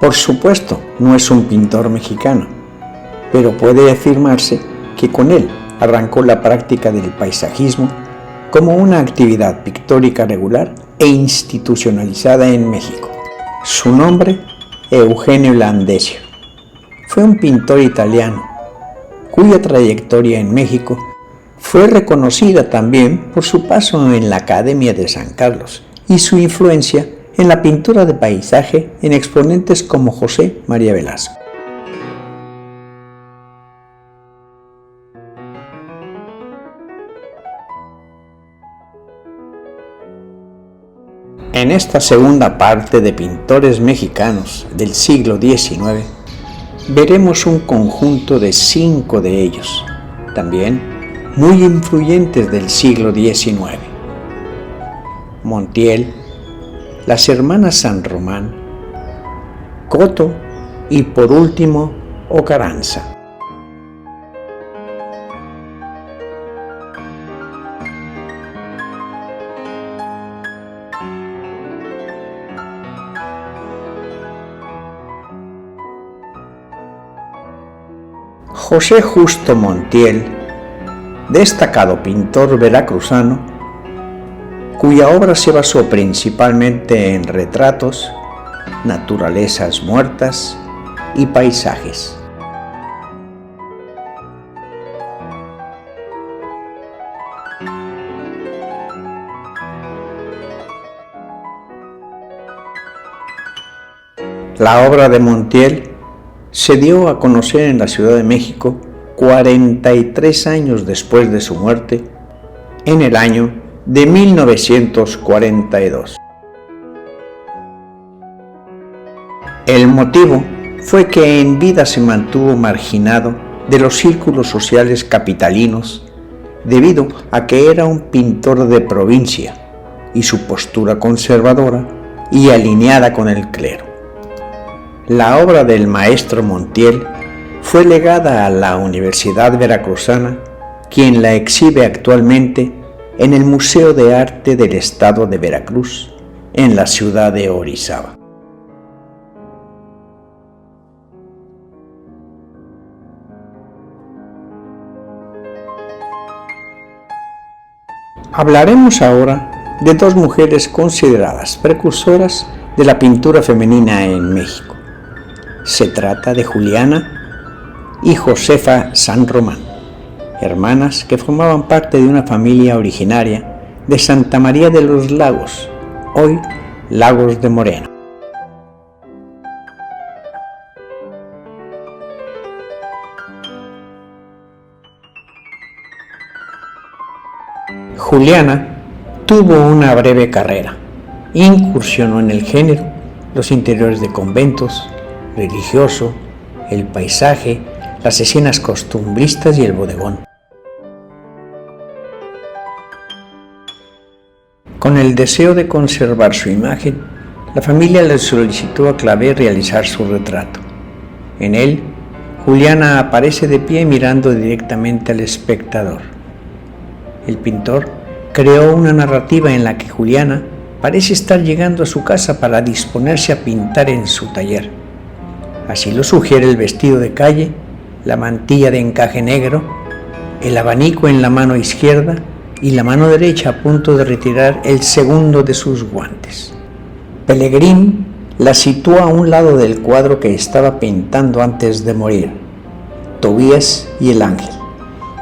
Por supuesto, no es un pintor mexicano, pero puede afirmarse que con él arrancó la práctica del paisajismo como una actividad pictórica regular e institucionalizada en México. Su nombre, Eugenio Landesio, fue un pintor italiano cuya trayectoria en México fue reconocida también por su paso en la Academia de San Carlos y su influencia en la pintura de paisaje en exponentes como José María Velasco. En esta segunda parte de pintores mexicanos del siglo XIX, veremos un conjunto de 5 de ellos, también muy influyentes del siglo XIX. Montiel, las hermanas San Román, Coto y por último Ocaranza. José Justo Montiel, destacado pintor veracruzano, cuya obra se basó principalmente en retratos, naturalezas muertas y paisajes. La obra de Montiel se dio a conocer en la Ciudad de México 43 años después de su muerte, en el año de 1942. El motivo fue que en vida se mantuvo marginado de los círculos sociales capitalinos debido a que era un pintor de provincia y su postura conservadora y alineada con el clero. La obra del maestro Montiel fue legada a la Universidad Veracruzana, quien la exhibe actualmente en el Museo de Arte del Estado de Veracruz, en la ciudad de Orizaba. Hablaremos ahora de 2 mujeres consideradas precursoras de la pintura femenina en México. Se trata de Juliana y Josefa San Román, hermanas que formaban parte de una familia originaria de Santa María de los Lagos, hoy Lagos de Moreno. Juliana tuvo una breve carrera. Incursionó en el género, los interiores de conventos, religioso, el paisaje, las escenas costumbristas y el bodegón. Con el deseo de conservar su imagen, la familia le solicitó a Clavé realizar su retrato. En él, Juliana aparece de pie mirando directamente al espectador. El pintor creó una narrativa en la que Juliana parece estar llegando a su casa para disponerse a pintar en su taller. Así lo sugiere el vestido de calle, la mantilla de encaje negro, el abanico en la mano izquierda y la mano derecha a punto de retirar el segundo de sus guantes. Pellegrín la sitúa a un lado del cuadro que estaba pintando antes de morir, Tobías y el ángel,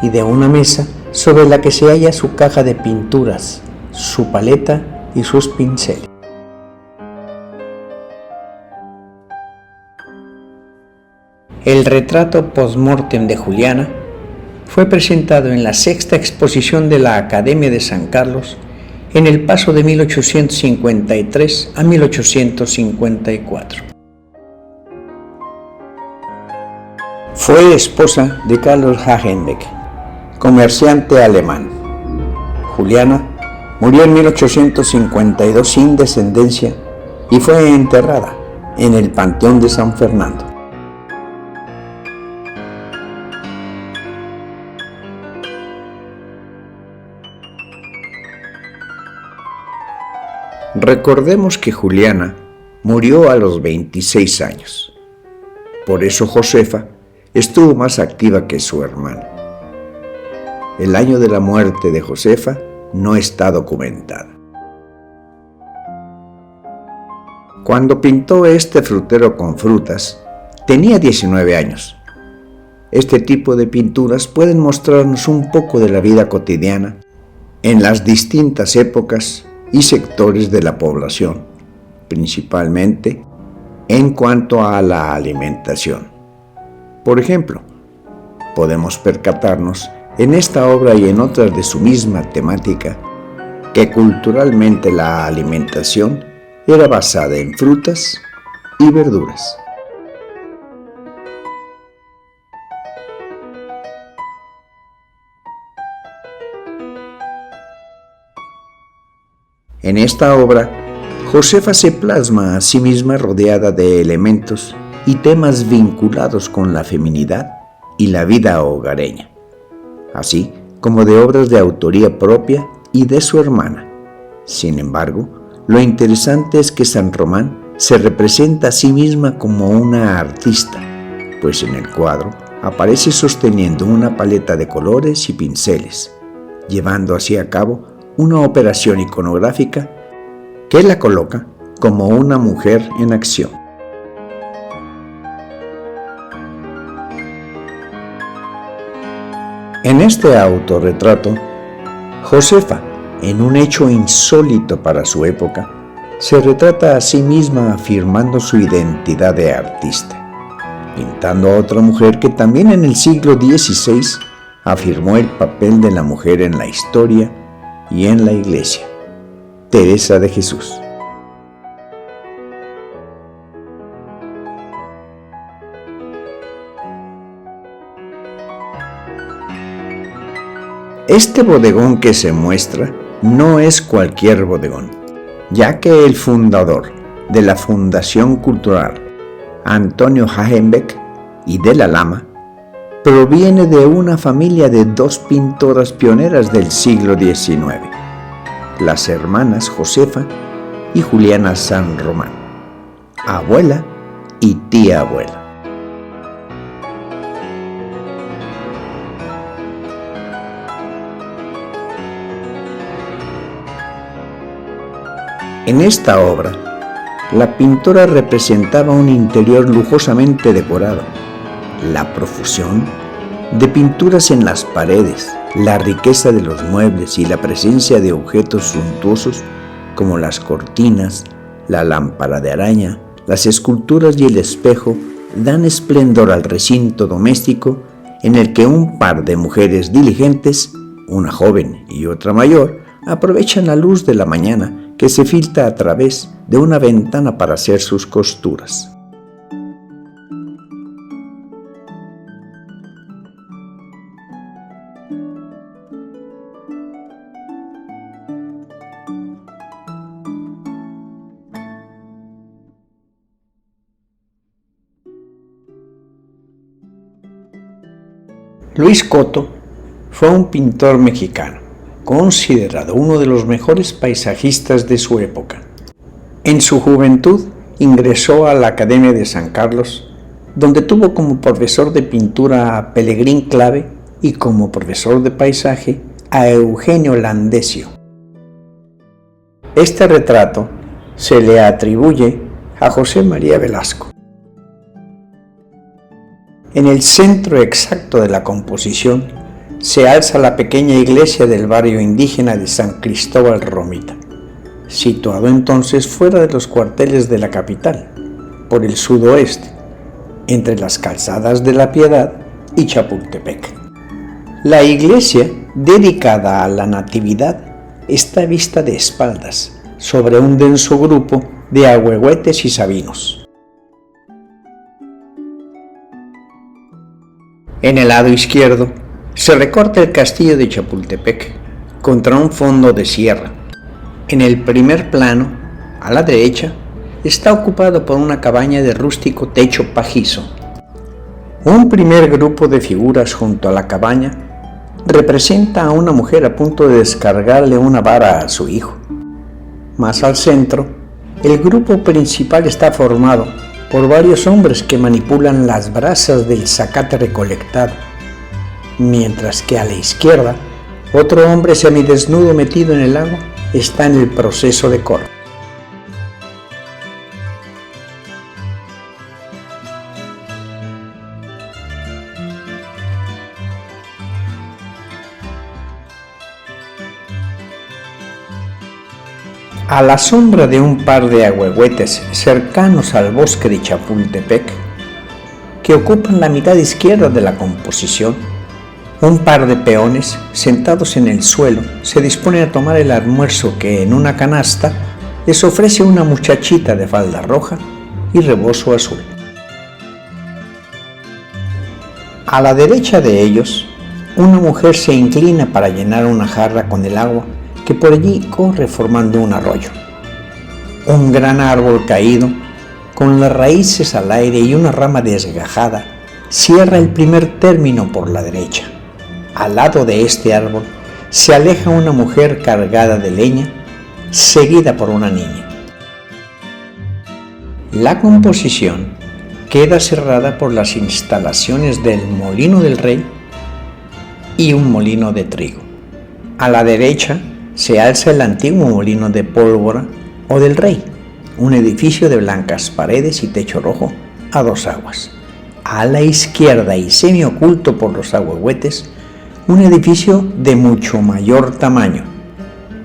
y de una mesa sobre la que se halla su caja de pinturas, su paleta y sus pinceles. El retrato post-mortem de Juliana fue presentado en la 6ª exposición de la Academia de San Carlos en el paso de 1853 a 1854. Fue esposa de Carlos Hagenbeck, comerciante alemán. Juliana murió en 1852 sin descendencia y fue enterrada en el Panteón de San Fernando. Recordemos que Juliana murió a los 26 años. Por eso Josefa estuvo más activa que su hermana. El año de la muerte de Josefa no está documentada. Cuando pintó este frutero con frutas, tenía 19 años. Este tipo de pinturas pueden mostrarnos un poco de la vida cotidiana en las distintas épocas y sectores de la población, principalmente en cuanto a la alimentación. Por ejemplo, podemos percatarnos en esta obra y en otras de su misma temática que culturalmente la alimentación era basada en frutas y verduras. En esta obra, Josefa se plasma a sí misma rodeada de elementos y temas vinculados con la feminidad y la vida hogareña, así como de obras de autoría propia y de su hermana. Sin embargo, lo interesante es que San Román se representa a sí misma como una artista, pues en el cuadro aparece sosteniendo una paleta de colores y pinceles, llevando así a cabo una operación iconográfica que la coloca como una mujer en acción. En este autorretrato, Josefa, en un hecho insólito para su época, se retrata a sí misma afirmando su identidad de artista, pintando a otra mujer que también en el siglo XVI afirmó el papel de la mujer en la historia y en la Iglesia, Teresa de Jesús. Este bodegón que se muestra no es cualquier bodegón, ya que el fundador de la Fundación Cultural, Antonio Hagenbeck y de la Lama, proviene de una familia de dos pintoras pioneras del siglo XIX, las hermanas Josefa y Juliana San Román, abuela y tía abuela. En esta obra, la pintora representaba un interior lujosamente decorado, la profusión de pinturas en las paredes, la riqueza de los muebles y la presencia de objetos suntuosos como las cortinas, la lámpara de araña, las esculturas y el espejo dan esplendor al recinto doméstico en el que un par de mujeres diligentes, una joven y otra mayor, aprovechan la luz de la mañana que se filtra a través de una ventana para hacer sus costuras. Luis Coto fue un pintor mexicano, considerado uno de los mejores paisajistas de su época. En su juventud ingresó a la Academia de San Carlos, donde tuvo como profesor de pintura a Pelegrín Clave y como profesor de paisaje a Eugenio Landesio. Este retrato se le atribuye a José María Velasco. En el centro exacto de la composición se alza la pequeña iglesia del barrio indígena de San Cristóbal Romita, situado entonces fuera de los cuarteles de la capital, por el sudoeste, entre las calzadas de la Piedad y Chapultepec. La iglesia, dedicada a la Natividad, está vista de espaldas, sobre un denso grupo de ahuehuetes y sabinos. En el lado izquierdo se recorta el castillo de Chapultepec contra un fondo de sierra. En el primer plano, a la derecha, está ocupado por una cabaña de rústico techo pajizo. Un primer grupo de figuras junto a la cabaña representa a una mujer a punto de descargarle una vara a su hijo. Más al centro, el grupo principal está formado por varios hombres que manipulan las brasas del zacate recolectado, mientras que a la izquierda, otro hombre semidesnudo metido en el agua está en el proceso de corte. A la sombra de un par de ahuehuetes cercanos al bosque de Chapultepec, que ocupan la mitad izquierda de la composición, un par de peones sentados en el suelo se disponen a tomar el almuerzo que en una canasta les ofrece una muchachita de falda roja y rebozo azul. A la derecha de ellos, una mujer se inclina para llenar una jarra con el agua que por allí corre formando un arroyo. Un gran árbol caído, con las raíces al aire y una rama desgajada, cierra el primer término por la derecha. Al lado de este árbol se aleja una mujer cargada de leña, seguida por una niña. La composición queda cerrada por las instalaciones del Molino del Rey y un molino de trigo. A la derecha se alza el antiguo molino de pólvora o del Rey, un edificio de blancas paredes y techo rojo a dos aguas. A la izquierda y semioculto por los ahuehuetes, un edificio de mucho mayor tamaño,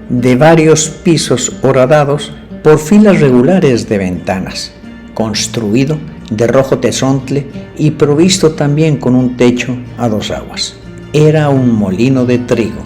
de varios pisos horadados por filas regulares de ventanas, construido de rojo tezontle y provisto también con un techo a dos aguas. Era un molino de trigo.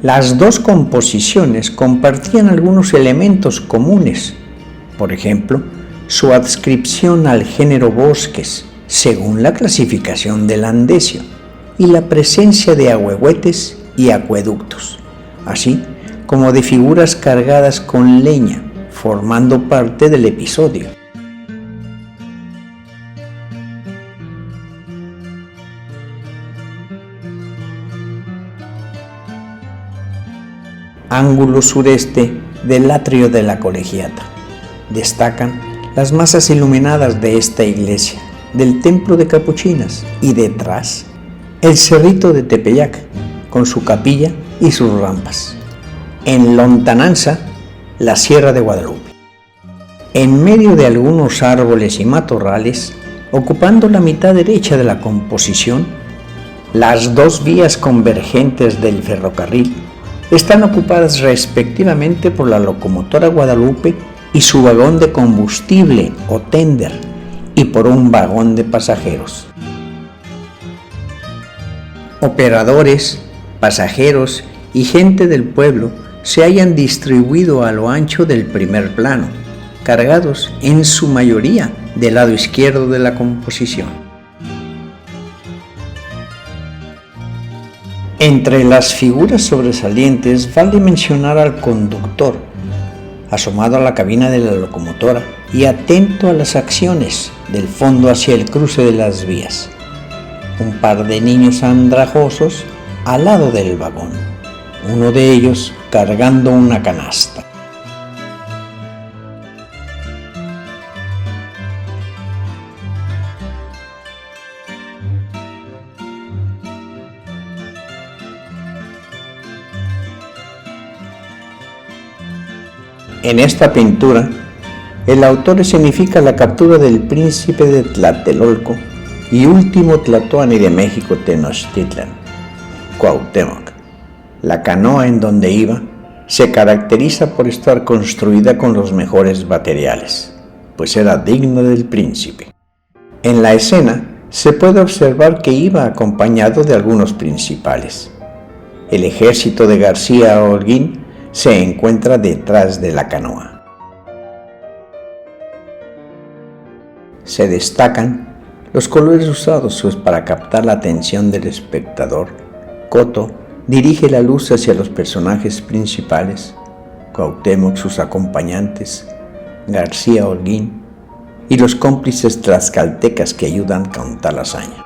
Las dos composiciones compartían algunos elementos comunes, por ejemplo, su adscripción al género bosques, según la clasificación del Andecio, y la presencia de ahuehuetes y acueductos, así como de figuras cargadas con leña, formando parte del episodio. Ángulo sureste del atrio de la Colegiata. Destacan las masas iluminadas de esta iglesia, del templo de Capuchinas, y detrás el cerrito de Tepeyac, con su capilla y sus rampas. En lontananza, la Sierra de Guadalupe. En medio de algunos árboles y matorrales, ocupando la mitad derecha de la composición, las dos vías convergentes del ferrocarril están ocupadas respectivamente por la locomotora Guadalupe y su vagón de combustible o tender, y por un vagón de pasajeros. Operadores, pasajeros y gente del pueblo se hayan distribuido a lo ancho del primer plano, cargados en su mayoría del lado izquierdo de la composición. Entre las figuras sobresalientes vale mencionar al conductor, asomado a la cabina de la locomotora y atento a las acciones del fondo hacia el cruce de las vías. Un par de niños andrajosos al lado del vagón, uno de ellos cargando una canasta. En esta pintura, el autor escenifica la captura del príncipe de Tlatelolco y último tlatoani de México, Tenochtitlan, Cuauhtémoc. La canoa en donde iba se caracteriza por estar construida con los mejores materiales, pues era digna del príncipe. En la escena se puede observar que iba acompañado de algunos principales. El ejército de García Holguín se encuentra detrás de la canoa. Se destacan los colores usados para captar la atención del espectador. Coto dirige la luz hacia los personajes principales, Cuauhtémoc sus acompañantes, García Holguín y los cómplices tlaxcaltecas que ayudan con tal hazaña.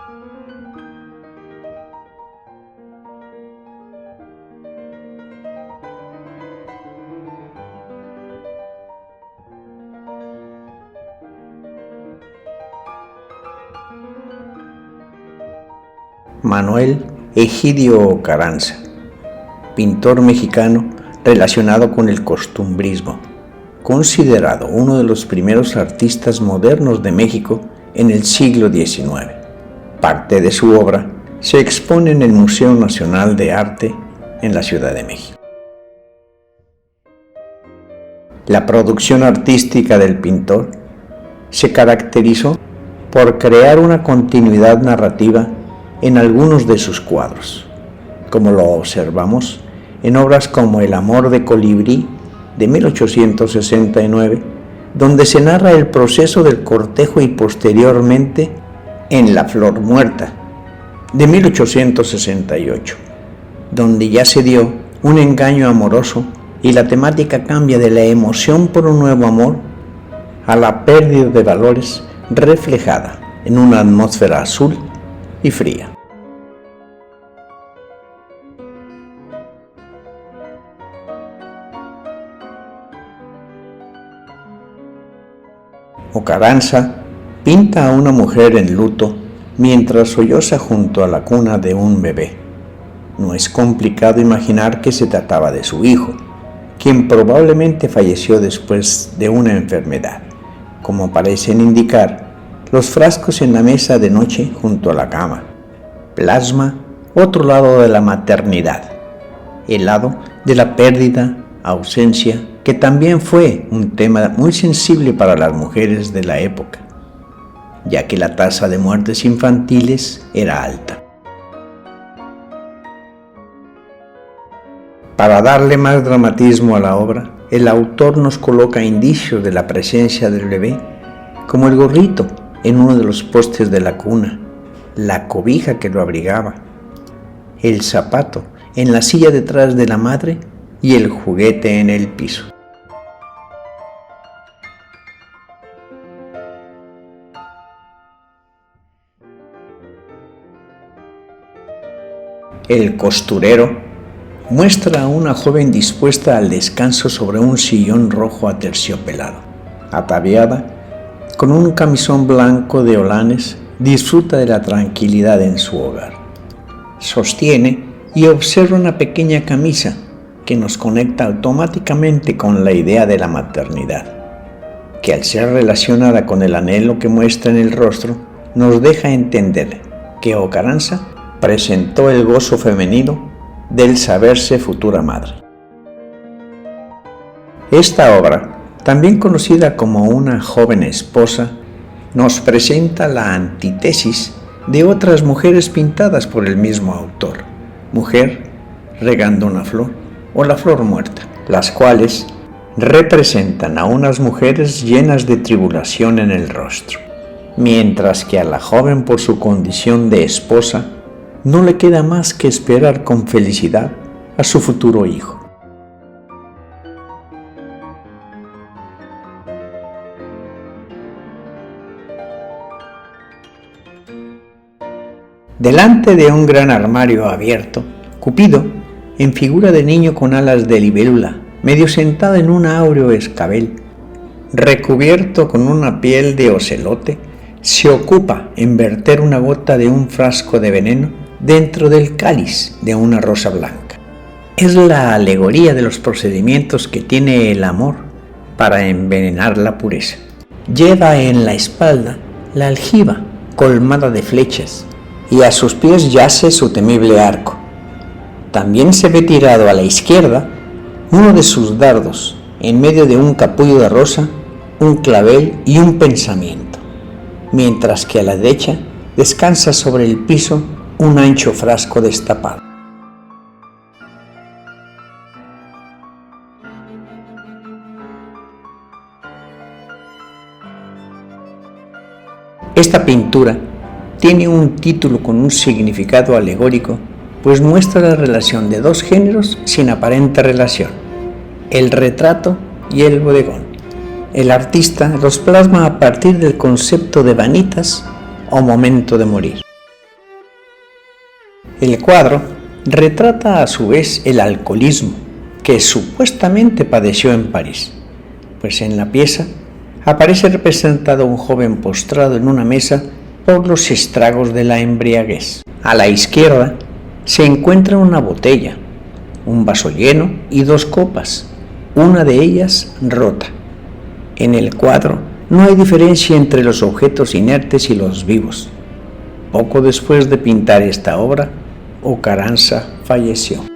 Manuel Egidio Carranza, pintor mexicano relacionado con el costumbrismo, considerado uno de los primeros artistas modernos de México en el siglo XIX. Parte de su obra se expone en el Museo Nacional de Arte en la Ciudad de México. La producción artística del pintor se caracterizó por crear una continuidad narrativa en algunos de sus cuadros, como lo observamos en obras como El amor de colibrí, de 1869, donde se narra el proceso del cortejo y posteriormente en La flor muerta, de 1868, donde ya se dio un engaño amoroso y la temática cambia de la emoción por un nuevo amor a la pérdida de valores reflejada en una atmósfera azul y fría. Carranza pinta a una mujer en luto mientras solloza junto a la cuna de un bebé. No es complicado imaginar que se trataba de su hijo, quien probablemente falleció después de una enfermedad, como parecen indicar los frascos en la mesa de noche junto a la cama. Plasma otro lado de la maternidad, el lado de la pérdida, ausencia, que también fue un tema muy sensible para las mujeres de la época, ya que la tasa de muertes infantiles era alta. Para darle más dramatismo a la obra, el autor nos coloca indicios de la presencia del bebé, como el gorrito en uno de los postes de la cuna, la cobija que lo abrigaba, el zapato en la silla detrás de la madre y el juguete en el piso. El costurero muestra a una joven dispuesta al descanso sobre un sillón rojo aterciopelado. Ataviada con un camisón blanco de holanes, disfruta de la tranquilidad en su hogar. Sostiene y observa una pequeña camisa que nos conecta automáticamente con la idea de la maternidad, que al ser relacionada con el anhelo que muestra en el rostro, nos deja entender que Carranza presentó el gozo femenino del saberse futura madre. Esta obra, también conocida como Una joven esposa, nos presenta la antítesis de otras mujeres pintadas por el mismo autor, Mujer regando una flor o La flor muerta, las cuales representan a unas mujeres llenas de tribulación en el rostro, mientras que a la joven, por su condición de esposa, no le queda más que esperar con felicidad a su futuro hijo. Delante de un gran armario abierto, Cupido, en figura de niño con alas de libélula, medio sentado en un áureo escabel, recubierto con una piel de ocelote, se ocupa en verter una gota de un frasco de veneno dentro del cáliz de una rosa blanca. Es la alegoría de los procedimientos que tiene el amor para envenenar la pureza. Lleva en la espalda la aljiba colmada de flechas y a sus pies yace su temible arco. También se ve tirado a la izquierda uno de sus dardos, en medio de un capullo de rosa, un clavel y un pensamiento, mientras que a la derecha descansa sobre el piso un ancho frasco destapado. Esta pintura tiene un título con un significado alegórico, pues muestra la relación de dos géneros sin aparente relación, el retrato y el bodegón, El artista los plasma a partir del concepto de vanitas o momento de morir. El cuadro retrata a su vez el alcoholismo que supuestamente padeció en París, pues en la pieza aparece representado un joven postrado en una mesa por los estragos de la embriaguez. A la izquierda se encuentra una botella, un vaso lleno y dos copas, una de ellas rota. En el cuadro no hay diferencia entre los objetos inertes y los vivos. Poco después de pintar esta obra, Ocaranza falleció.